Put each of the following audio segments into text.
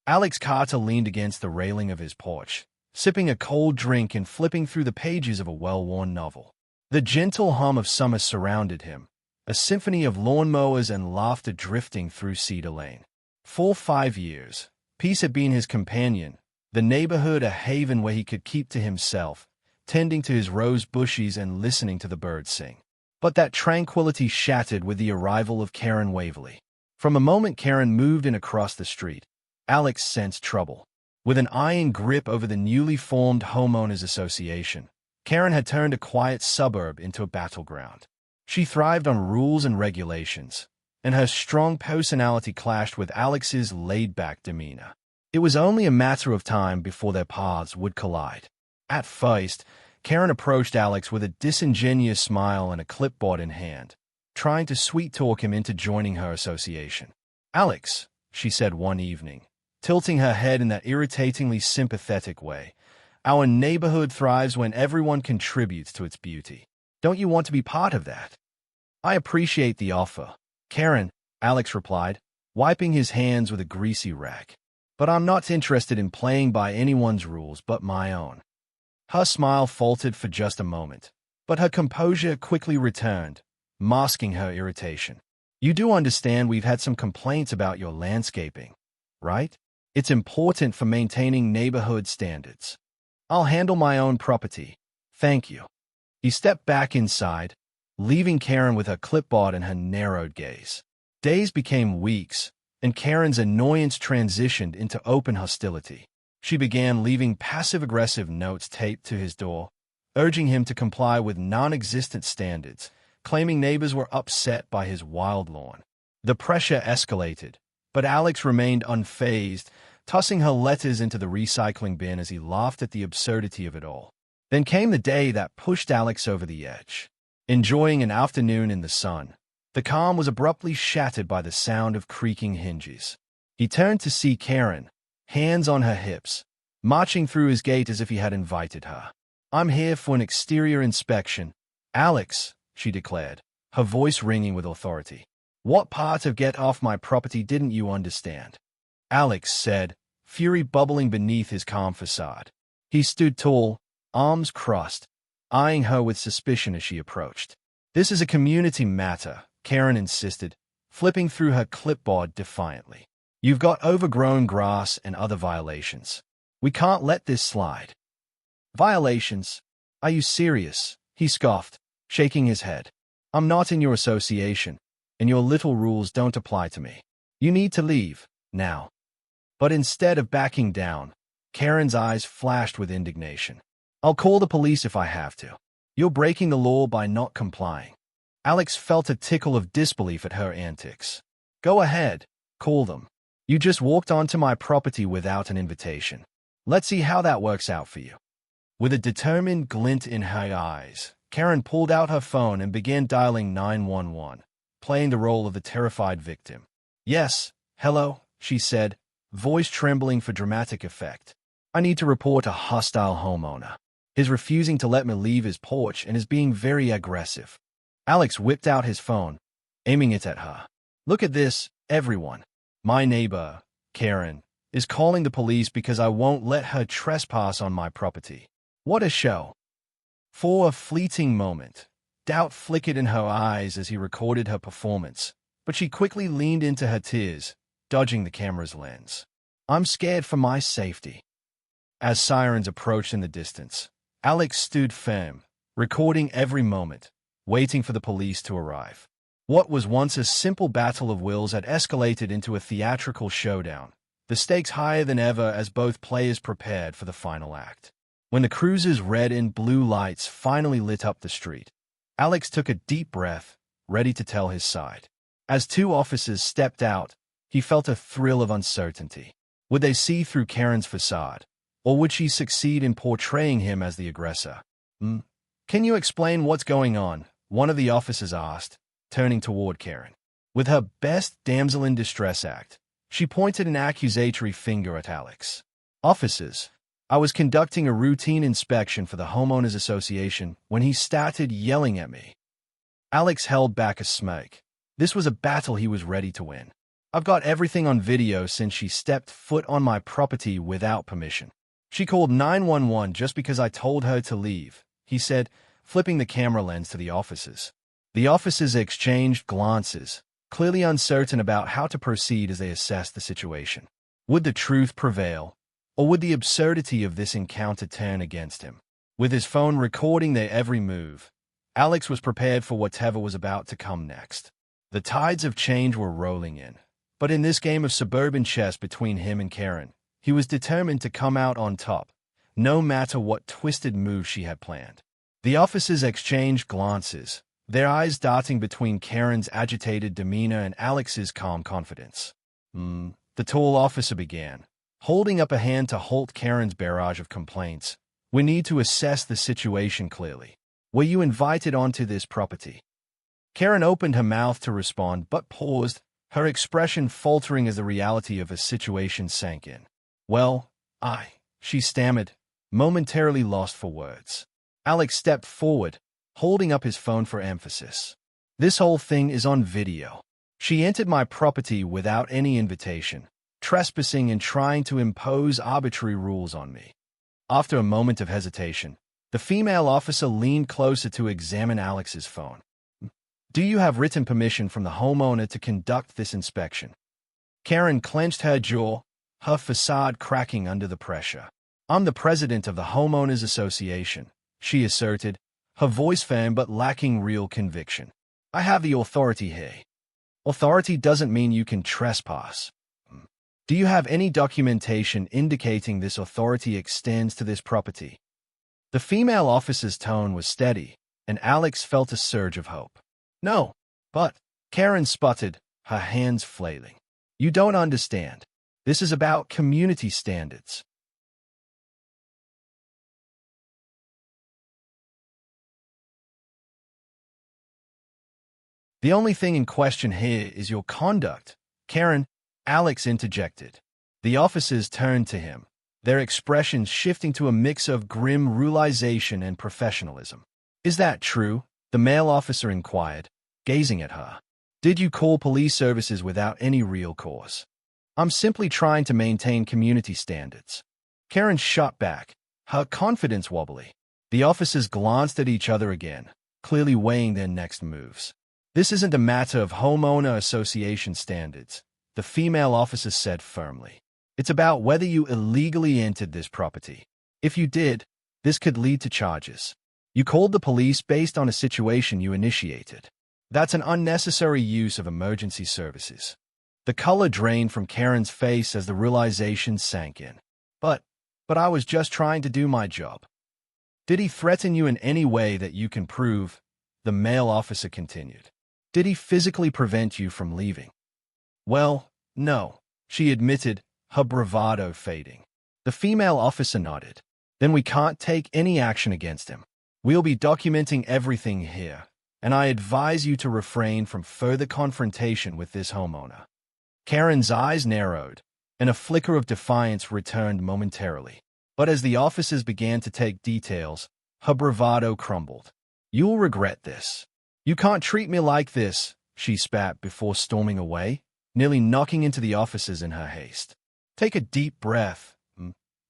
Alex Carter leaned against the railing of his porch, sipping a cold drink and flipping through the pages of a well-worn novel. The gentle hum of summer surrounded him, a symphony of lawnmowers and laughter drifting through Cedar Lane. For 5 years, peace had been his companion, the neighborhood a haven where he could keep to himself, tending to his rose bushes and listening to the birds sing. But that tranquility shattered with the arrival of Karen Waverly. From the moment Karen moved in across the street, Alex sensed trouble. With an iron grip over the newly formed Homeowners Association, Karen had turned a quiet suburb into a battleground. She thrived on rules and regulations, and her strong personality clashed with Alex's laid-back demeanor. It was only a matter of time before their paths would collide. At first, Karen approached Alex with a disingenuous smile and a clipboard in hand, trying to sweet-talk him into joining her association. "Alex," she said one evening, tilting her head in that irritatingly sympathetic way, "our neighborhood thrives when everyone contributes to its beauty. Don't you want to be part of that?" "I appreciate the offer, Karen," Alex replied, wiping his hands with a greasy rag. "But I'm not interested in playing by anyone's rules but my own." Her smile faltered for just a moment, but her composure quickly returned, masking her irritation. "You do understand we've had some complaints about your landscaping, right? It's important for maintaining neighborhood standards." "I'll handle my own property, thank you." He stepped back inside, leaving Karen with her clipboard and her narrowed gaze. Days became weeks, and Karen's annoyance transitioned into open hostility. She began leaving passive-aggressive notes taped to his door, urging him to comply with non-existent standards, claiming neighbors were upset by his wild lawn. The pressure escalated, but Alex remained unfazed, tossing her letters into the recycling bin as he laughed at the absurdity of it all. Then came the day that pushed Alex over the edge. Enjoying an afternoon in the sun, the calm was abruptly shattered by the sound of creaking hinges. He turned to see Karen, hands on her hips, marching through his gate as if he had invited her. "I'm here for an exterior inspection, Alex," she declared, her voice ringing with authority. "What part of get off my property didn't you understand?" Alex said, fury bubbling beneath his calm facade. He stood tall, arms crossed, eyeing her with suspicion as she approached. "This is a community matter," Karen insisted, flipping through her clipboard defiantly. "You've got overgrown grass and other violations. We can't let this slide." "Violations? Are you serious?" he scoffed, shaking his head. "I'm not in your association, and your little rules don't apply to me. You need to leave, now." But instead of backing down, Karen's eyes flashed with indignation. "I'll call the police if I have to. You're breaking the law by not complying." Alex felt a tickle of disbelief at her antics. "Go ahead, call them. You just walked onto my property without an invitation. Let's see how that works out for you." With a determined glint in her eyes, Karen pulled out her phone and began dialing 911, playing the role of the terrified victim. "Yes, hello," she said, voice trembling for dramatic effect. "I need to report a hostile homeowner. He's refusing to let me leave his porch and is being very aggressive." Alex whipped out his phone, aiming it at her. "Look at this, everyone. My neighbor, Karen, is calling the police because I won't let her trespass on my property." What a show. For a fleeting moment, doubt flickered in her eyes as he recorded her performance, but she quickly leaned into her tears, dodging the camera's lens. "I'm scared for my safety." As sirens approached in the distance, Alex stood firm, recording every moment, waiting for the police to arrive. What was once a simple battle of wills had escalated into a theatrical showdown, the stakes higher than ever as both players prepared for the final act. When the cruiser's red and blue lights finally lit up the street, Alex took a deep breath, ready to tell his side. As two officers stepped out, he felt a thrill of uncertainty. Would they see through Karen's facade, or would she succeed in portraying him as the aggressor? "Can you explain what's going on?" one of the officers asked, turning toward Karen. With her best damsel in distress act, she pointed an accusatory finger at Alex. "Officers, I was conducting a routine inspection for the Homeowners Association when he started yelling at me." Alex held back a smirk. This was a battle he was ready to win. I've got everything on video since she stepped foot on my property without permission. She called 911 just because I told her to leave," he said, flipping the camera lens to the officers. The officers exchanged glances, clearly uncertain about how to proceed as they assessed the situation. Would the truth prevail, or would the absurdity of this encounter turn against him? With his phone recording their every move, Alex was prepared for whatever was about to come next. The tides of change were rolling in, but in this game of suburban chess between him and Karen, he was determined to come out on top, no matter what twisted move she had planned. The officers exchanged glances, their eyes darting between Karen's agitated demeanor and Alex's calm confidence. The tall officer began, holding up a hand to halt Karen's barrage of complaints. "We need to assess the situation clearly. Were you invited onto this property?" Karen opened her mouth to respond but paused, her expression faltering as the reality of her situation sank in. "Well, she stammered, momentarily lost for words. Alex stepped forward, holding up his phone for emphasis. "This whole thing is on video. She entered my property without any invitation, trespassing and trying to impose arbitrary rules on me." After a moment of hesitation, the female officer leaned closer to examine Alex's phone. "Do you have written permission from the homeowner to conduct this inspection?" Karen clenched her jaw, her facade cracking under the pressure. "I'm the president of the Homeowners Association," she asserted, her voice firm but lacking real conviction. "I have the authority here." "Authority doesn't mean you can trespass. Do you have any documentation indicating this authority extends to this property?" The female officer's tone was steady, and Alex felt a surge of hope. "No, but," Karen sputtered, her hands flailing. "You don't understand. This is about community standards." "The only thing in question here is your conduct, Karen," Alex interjected. The officers turned to him, their expressions shifting to a mix of grim realization and professionalism. "Is that true?" the male officer inquired, gazing at her. "Did you call police services without any real cause?" "I'm simply trying to maintain community standards." Karen shot back, her confidence wobbly. The officers glanced at each other again, clearly weighing their next moves. "This isn't a matter of homeowner association standards," the female officer said firmly. "It's about whether you illegally entered this property. If you did, this could lead to charges. You called the police based on a situation you initiated. That's an unnecessary use of emergency services." The color drained from Karen's face as the realization sank in. But I was just trying to do my job." "Did he threaten you in any way that you can prove?" the male officer continued. "Did he physically prevent you from leaving?" "Well, no," she admitted, her bravado fading. The female officer nodded. "Then we can't take any action against him. We'll be documenting everything here, and I advise you to refrain from further confrontation with this homeowner." Karen's eyes narrowed, and a flicker of defiance returned momentarily. But as the officers began to take details, her bravado crumbled. "You'll regret this. You can't treat me like this," she spat before storming away, nearly knocking into the officers in her haste. "Take a deep breath,"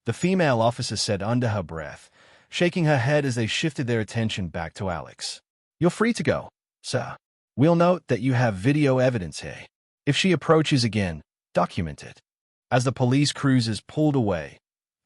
the female officer said under her breath, shaking her head as they shifted their attention back to Alex. "You're free to go, sir. We'll note that you have video evidence here. If she approaches again, document it." As the police cruisers pulled away,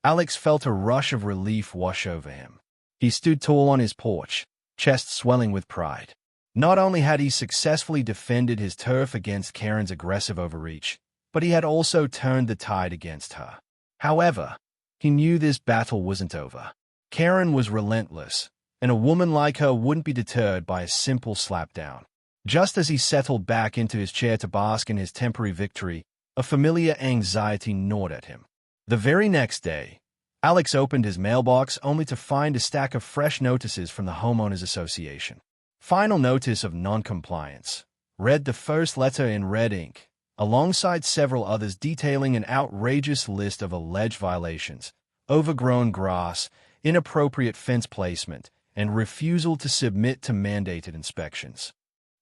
Alex felt a rush of relief wash over him. He stood tall on his porch, chest swelling with pride. Not only had he successfully defended his turf against Karen's aggressive overreach, but he had also turned the tide against her. However, he knew this battle wasn't over. Karen was relentless, and a woman like her wouldn't be deterred by a simple slapdown. Just as he settled back into his chair to bask in his temporary victory, a familiar anxiety gnawed at him. The very next day, Alex opened his mailbox only to find a stack of fresh notices from the Homeowners Association. "Final notice of noncompliance," read the first letter in red ink, alongside several others detailing an outrageous list of alleged violations: overgrown grass, inappropriate fence placement, and refusal to submit to mandated inspections.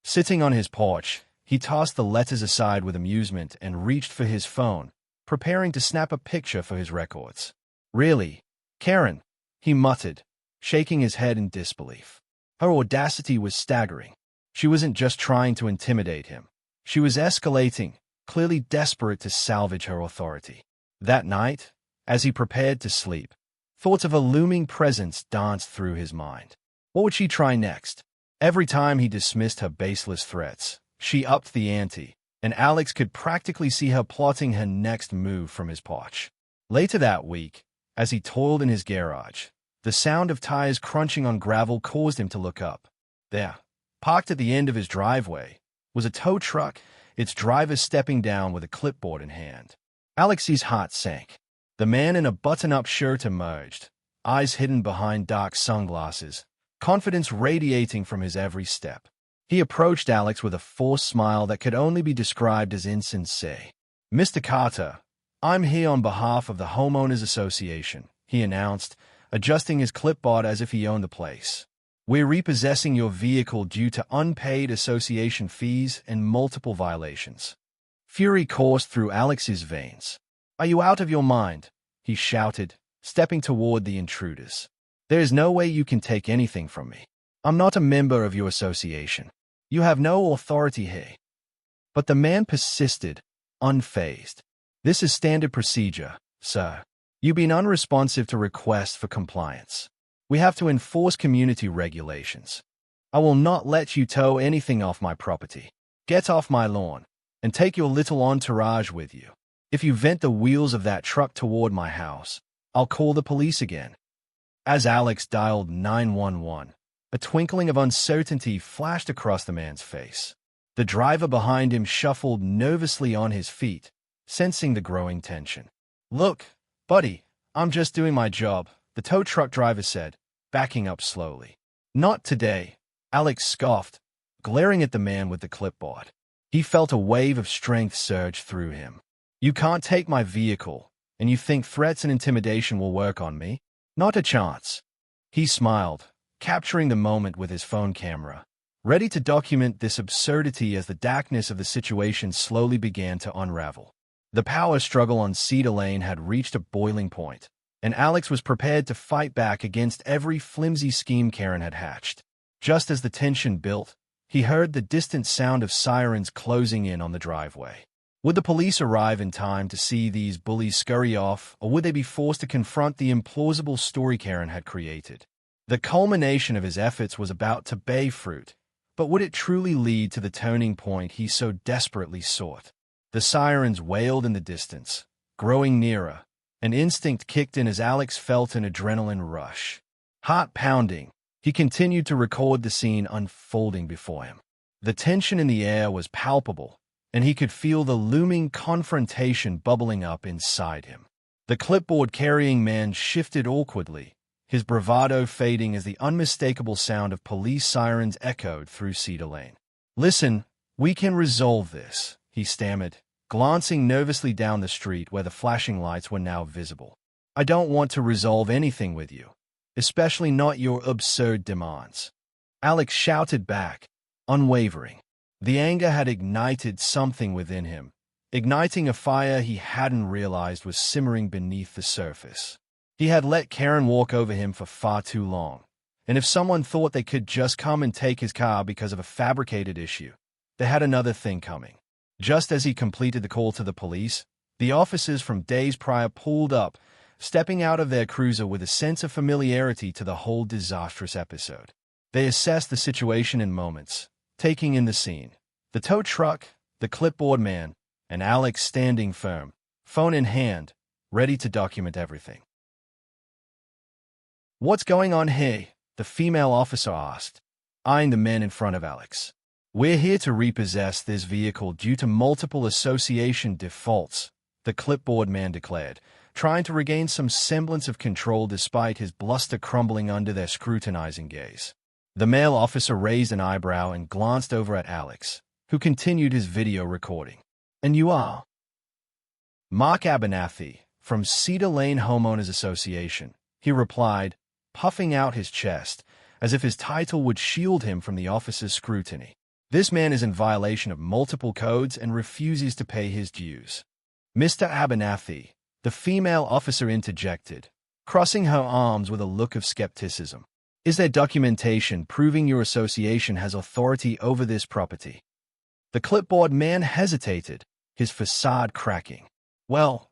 Sitting on his porch, He tossed the letters aside with amusement and reached for his phone, preparing to snap a picture for his records. "Really, Karen?" he muttered, shaking his head in disbelief. Her audacity was staggering. She wasn't just trying to intimidate him. She was escalating, clearly desperate to salvage her authority. That night, as he prepared to sleep, thoughts of a looming presence danced through his mind. What would she try next? Every time he dismissed her baseless threats, she upped the ante, and Alex could practically see her plotting her next move from his porch. Later that week, as he toiled in his garage, the sound of tires crunching on gravel caused him to look up. There, parked at the end of his driveway, was a tow truck, its driver stepping down with a clipboard in hand. Alex's heart sank. The man in a button-up shirt emerged, eyes hidden behind dark sunglasses, confidence radiating from his every step. He approached Alex with a forced smile that could only be described as insincere. "Mr. Carter, I'm here on behalf of the Homeowners Association," he announced, adjusting his clipboard as if he owned the place. "We're repossessing your vehicle due to unpaid association fees and multiple violations." Fury coursed through Alex's veins. "Are you out of your mind?" he shouted, stepping toward the intruders. "There's no way you can take anything from me. I'm not a member of your association. You have no authority here." But the man persisted, unfazed. "This is standard procedure, sir. You've been unresponsive to requests for compliance. We have to enforce community regulations. I will not let you tow anything off my property. Get off my lawn, and take your little entourage with you. If you vent the wheels of that truck toward my house, I'll call the police again." As Alex dialed 911, a twinkling of uncertainty flashed across the man's face. The driver behind him shuffled nervously on his feet, sensing the growing tension. "Look, buddy, I'm just doing my job," the tow truck driver said, backing up slowly. "Not today," Alex scoffed, glaring at the man with the clipboard. He felt a wave of strength surge through him. "You can't take my vehicle, and you think threats and intimidation will work on me? Not a chance." He smiled, capturing the moment with his phone camera, ready to document this absurdity as the darkness of the situation slowly began to unravel. The power struggle on Cedar Lane had reached a boiling point, and Alex was prepared to fight back against every flimsy scheme Karen had hatched. Just as the tension built, he heard the distant sound of sirens closing in on the driveway. Would the police arrive in time to see these bullies scurry off, or would they be forced to confront the implausible story Karen had created? The culmination of his efforts was about to bear fruit, but would it truly lead to the turning point he so desperately sought? The sirens wailed in the distance, growing nearer. An instinct kicked in as Alex felt an adrenaline rush. Heart pounding, he continued to record the scene unfolding before him. The tension in the air was palpable, and he could feel the looming confrontation bubbling up inside him. The clipboard-carrying man shifted awkwardly, his bravado fading as the unmistakable sound of police sirens echoed through Cedar Lane. "Listen, we can resolve this," he stammered, glancing nervously down the street where the flashing lights were now visible. "I don't want to resolve anything with you, especially not your absurd demands." Alex shouted back, unwavering. The anger had ignited something within him, igniting a fire he hadn't realized was simmering beneath the surface. He had let Karen walk over him for far too long, and if someone thought they could just come and take his car because of a fabricated issue, they had another thing coming. Just as he completed the call to the police, the officers from days prior pulled up, stepping out of their cruiser with a sense of familiarity to the whole disastrous episode. They assessed the situation in moments, taking in the scene. The tow truck, the clipboard man, and Alex standing firm, phone in hand, ready to document everything. "What's going on here?" the female officer asked, eyeing the men in front of Alex. "We're here to repossess this vehicle due to multiple association defaults," the clipboard man declared, trying to regain some semblance of control despite his bluster crumbling under their scrutinizing gaze. The male officer raised an eyebrow and glanced over at Alex, who continued his video recording. "And you are?" "Mark Abernathy, from Cedar Lane Homeowners Association," he replied, puffing out his chest, as if his title would shield him from the officer's scrutiny. This man is in violation of multiple codes and refuses to pay his dues. Mr. Abernathy, the female officer interjected, crossing her arms with a look of skepticism. Is there documentation proving your association has authority over this property? The clipboard man hesitated, his facade cracking. Well,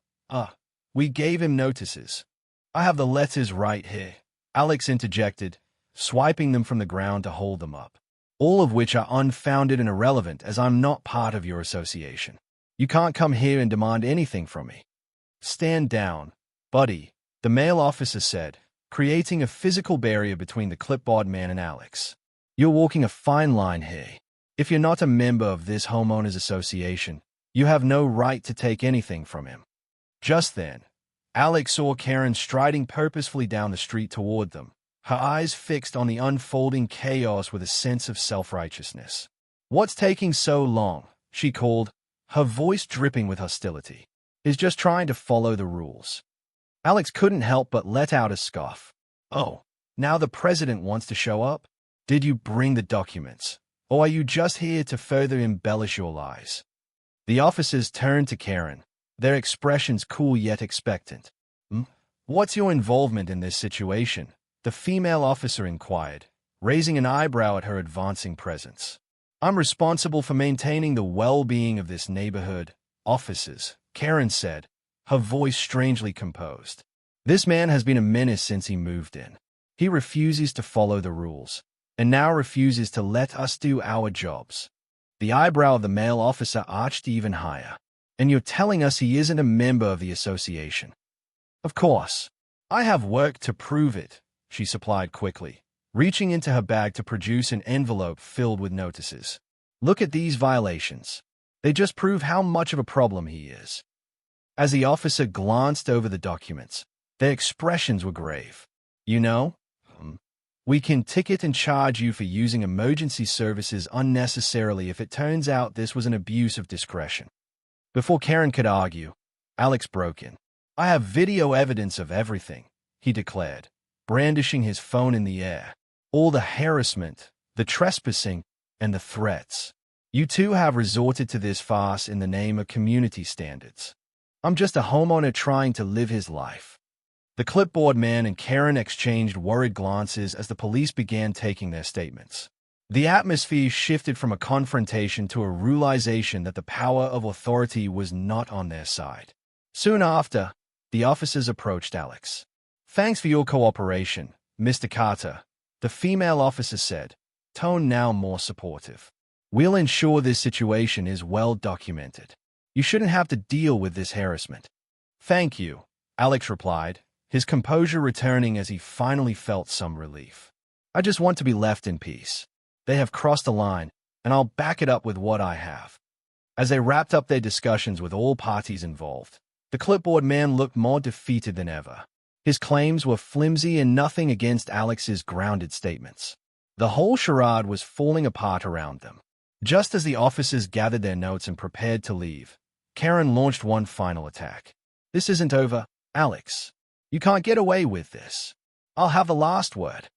we gave him notices. I have the letters right here, Alex interjected, swiping them from the ground to hold them up. All of which are unfounded and irrelevant as I'm not part of your association. You can't come here and demand anything from me. Stand down, buddy, the male officer said, creating a physical barrier between the clipboard man and Alex. You're walking a fine line here. If you're not a member of this homeowners association, you have no right to take anything from him. Just then, Alex saw Karen striding purposefully down the street toward them, her eyes fixed on the unfolding chaos with a sense of self-righteousness. What's taking so long? She called, her voice dripping with hostility. Is just trying to follow the rules. Alex couldn't help but let out a scoff. Oh, now the president wants to show up? Did you bring the documents? Or are you just here to further embellish your lies? The officers turned to Karen, their expressions cool yet expectant. What's your involvement in this situation? The female officer inquired, raising an eyebrow at her advancing presence. I'm responsible for maintaining the well-being of this neighborhood, officers, Karen said, her voice strangely composed. This man has been a menace since he moved in. He refuses to follow the rules, and now refuses to let us do our jobs. The eyebrow of the male officer arched even higher. And you're telling us he isn't a member of the association? Of course. I have work to prove it, she supplied quickly, reaching into her bag to produce an envelope filled with notices. Look at these violations. They just prove how much of a problem he is. As the officer glanced over the documents, their expressions were grave. You know, we can ticket and charge you for using emergency services unnecessarily if it turns out this was an abuse of discretion. Before Karen could argue, Alex broke in. I have video evidence of everything, he declared, brandishing his phone in the air. All the harassment, the trespassing, and the threats. You two have resorted to this farce in the name of community standards. I'm just a homeowner trying to live his life. The clipboard man and Karen exchanged worried glances as the police began taking their statements. The atmosphere shifted from a confrontation to a realization that the power of authority was not on their side. Soon after, the officers approached Alex. Thanks for your cooperation, Mr. Carter, the female officer said, tone now more supportive. We'll ensure this situation is well documented. You shouldn't have to deal with this harassment. Thank you, Alex replied, his composure returning as he finally felt some relief. I just want to be left in peace. They have crossed the line, and I'll back it up with what I have. As they wrapped up their discussions with all parties involved, the clipboard man looked more defeated than ever. His claims were flimsy and nothing against Alex's grounded statements. The whole charade was falling apart around them. Just as the officers gathered their notes and prepared to leave, Karen launched one final attack. This isn't over, Alex. You can't get away with this. I'll have the last word.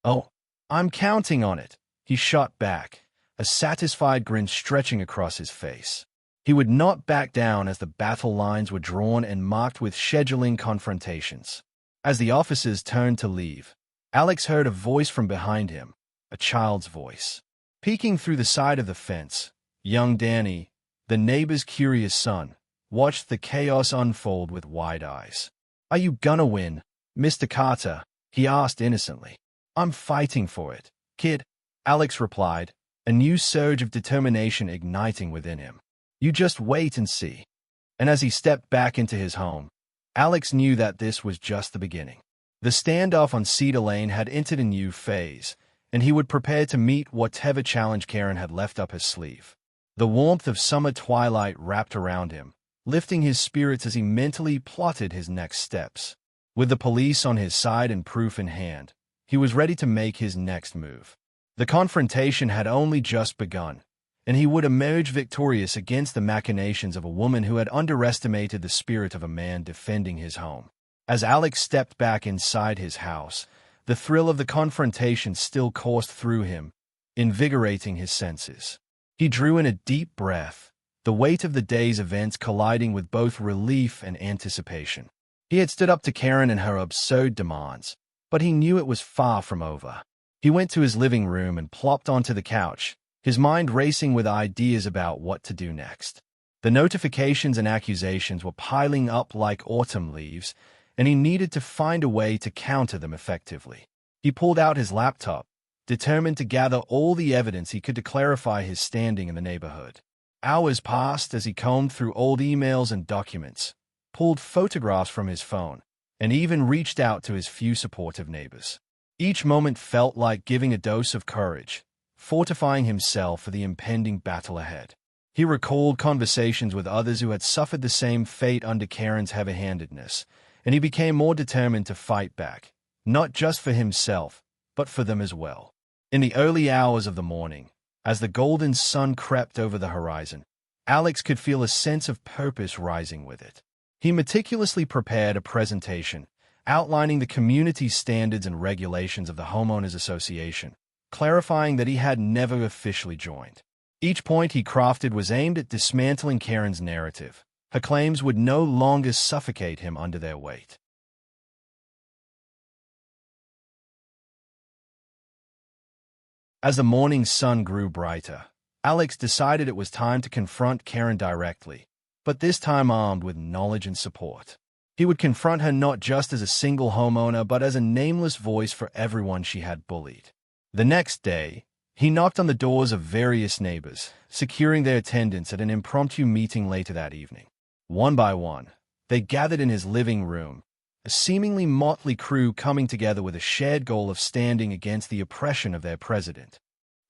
Oh, I'm counting on it, he shot back, a satisfied grin stretching across his face. He would not back down as the battle lines were drawn and marked with scheduling confrontations. As the officers turned to leave, Alex heard a voice from behind him, a child's voice. Peeking through the side of the fence, young Danny, the neighbor's curious son, watched the chaos unfold with wide eyes. Are you gonna win, Mr. Carter? He asked innocently. I'm fighting for it, kid, Alex replied, a new surge of determination igniting within him. You just wait and see. And as he stepped back into his home, Alex knew that this was just the beginning. The standoff on Cedar Lane had entered a new phase, and he would prepare to meet whatever challenge Karen had left up his sleeve. The warmth of summer twilight wrapped around him, lifting his spirits as he mentally plotted his next steps. With the police on his side and proof in hand, he was ready to make his next move. The confrontation had only just begun, and he would emerge victorious against the machinations of a woman who had underestimated the spirit of a man defending his home. As Alex stepped back inside his house, the thrill of the confrontation still coursed through him, invigorating his senses. He drew in a deep breath, the weight of the day's events colliding with both relief and anticipation. He had stood up to Karen and her absurd demands, but he knew it was far from over. He went to his living room and plopped onto the couch, his mind racing with ideas about what to do next. The notifications and accusations were piling up like autumn leaves, and he needed to find a way to counter them effectively. He pulled out his laptop, determined to gather all the evidence he could to clarify his standing in the neighborhood. Hours passed as he combed through old emails and documents, pulled photographs from his phone, and even reached out to his few supportive neighbors. Each moment felt like giving a dose of courage, fortifying himself for the impending battle ahead. He recalled conversations with others who had suffered the same fate under Karen's heavy-handedness, and he became more determined to fight back, not just for himself, but for them as well. In the early hours of the morning, as the golden sun crept over the horizon, Alex could feel a sense of purpose rising with it. He meticulously prepared a presentation, outlining the community standards and regulations of the Homeowners Association, clarifying that he had never officially joined. Each point he crafted was aimed at dismantling Karen's narrative. Her claims would no longer suffocate him under their weight. As the morning sun grew brighter, Alex decided it was time to confront Karen directly, but this time armed with knowledge and support. He would confront her not just as a single homeowner, but as a nameless voice for everyone she had bullied. The next day, he knocked on the doors of various neighbors, securing their attendance at an impromptu meeting later that evening. One by one, they gathered in his living room, a seemingly motley crew coming together with a shared goal of standing against the oppression of their president.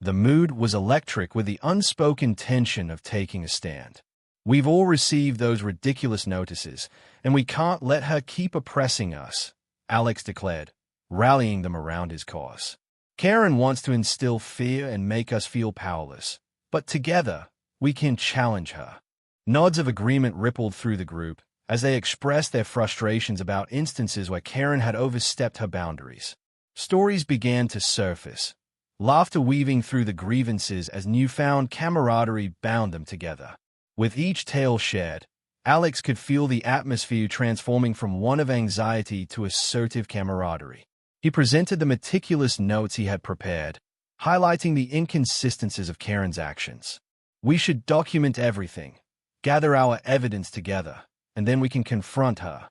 The mood was electric, with the unspoken tension of taking a stand. "We've all received those ridiculous notices, and we can't let her keep oppressing us," Alex declared, rallying them around his cause. "Karen wants to instill fear and make us feel powerless, but together, we can challenge her." Nods of agreement rippled through the group as they expressed their frustrations about instances where Karen had overstepped her boundaries. Stories began to surface, laughter weaving through the grievances as newfound camaraderie bound them together. With each tale shared, Alex could feel the atmosphere transforming from one of anxiety to assertive camaraderie. He presented the meticulous notes he had prepared, highlighting the inconsistencies of Karen's actions. "We should document everything, gather our evidence together, and then we can confront her."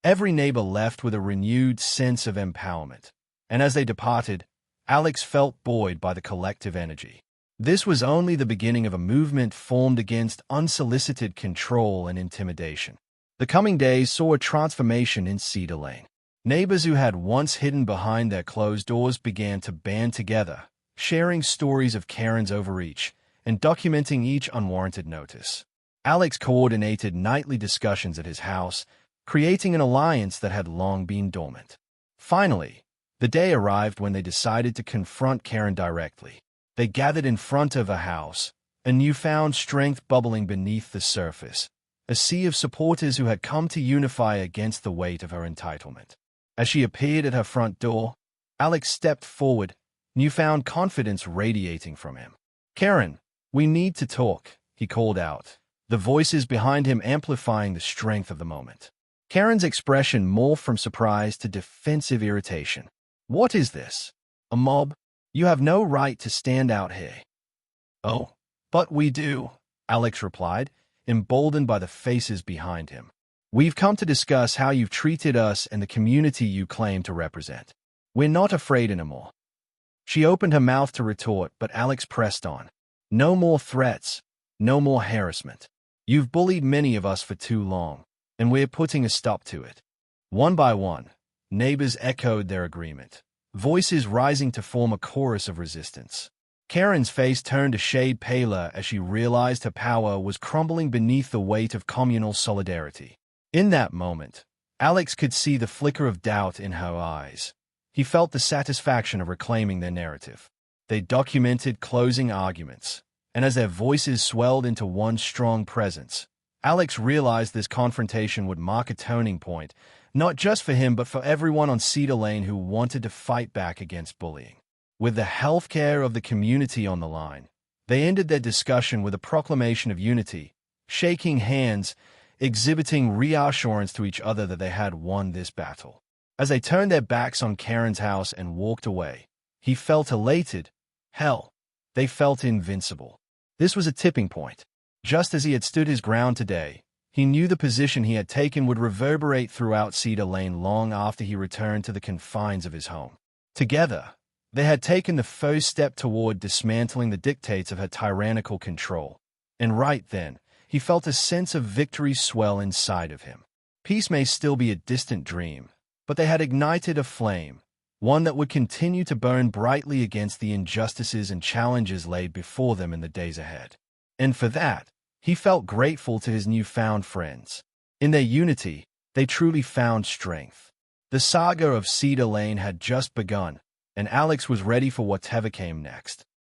Every neighbor left with a renewed sense of empowerment, and as they departed, Alex felt buoyed by the collective energy. This was only the beginning of a movement formed against unsolicited control and intimidation. The coming days saw a transformation in Cedar Lane. Neighbors who had once hidden behind their closed doors began to band together, sharing stories of Karen's overreach and documenting each unwarranted notice. Alex coordinated nightly discussions at his house, creating an alliance that had long been dormant. Finally, the day arrived when they decided to confront Karen directly. They gathered in front of her house, a newfound strength bubbling beneath the surface, a sea of supporters who had come to unify against the weight of her entitlement. As she appeared at her front door, Alex stepped forward, newfound confidence radiating from him. "Karen, we need to talk," he called out, the voices behind him amplifying the strength of the moment. Karen's expression morphed from surprise to defensive irritation. "What is this? A mob? You have no right to stand out here." "Oh, but we do," Alex replied, emboldened by the faces behind him. "We've come to discuss how you've treated us and the community you claim to represent. We're not afraid anymore." She opened her mouth to retort, but Alex pressed on. "No more threats, no more harassment. You've bullied many of us for too long, and we're putting a stop to it." One by one, neighbors echoed their agreement, voices rising to form a chorus of resistance. Karen's face turned a shade paler as she realized her power was crumbling beneath the weight of communal solidarity. In that moment, Alex could see the flicker of doubt in her eyes. He felt the satisfaction of reclaiming their narrative. They documented closing arguments, and as their voices swelled into one strong presence, Alex realized this confrontation would mark a turning point, not just for him but for everyone on Cedar Lane who wanted to fight back against bullying. With the healthcare of the community on the line, they ended their discussion with a proclamation of unity, shaking hands, exhibiting reassurance to each other that they had won this battle. As they turned their backs on Karen's house and walked away, he felt elated. Hell, they felt invincible. This was a tipping point. Just as he had stood his ground today, he knew the position he had taken would reverberate throughout Cedar Lane long after he returned to the confines of his home. Together, they had taken the first step toward dismantling the dictates of her tyrannical control. And right then, he felt a sense of victory swell inside of him. Peace may still be a distant dream, but they had ignited a flame, one that would continue to burn brightly against the injustices and challenges laid before them in the days ahead. And for that, he felt grateful to his newfound friends. In their unity, they truly found strength. The saga of Cedar Lane had just begun, and Alex was ready for whatever came next.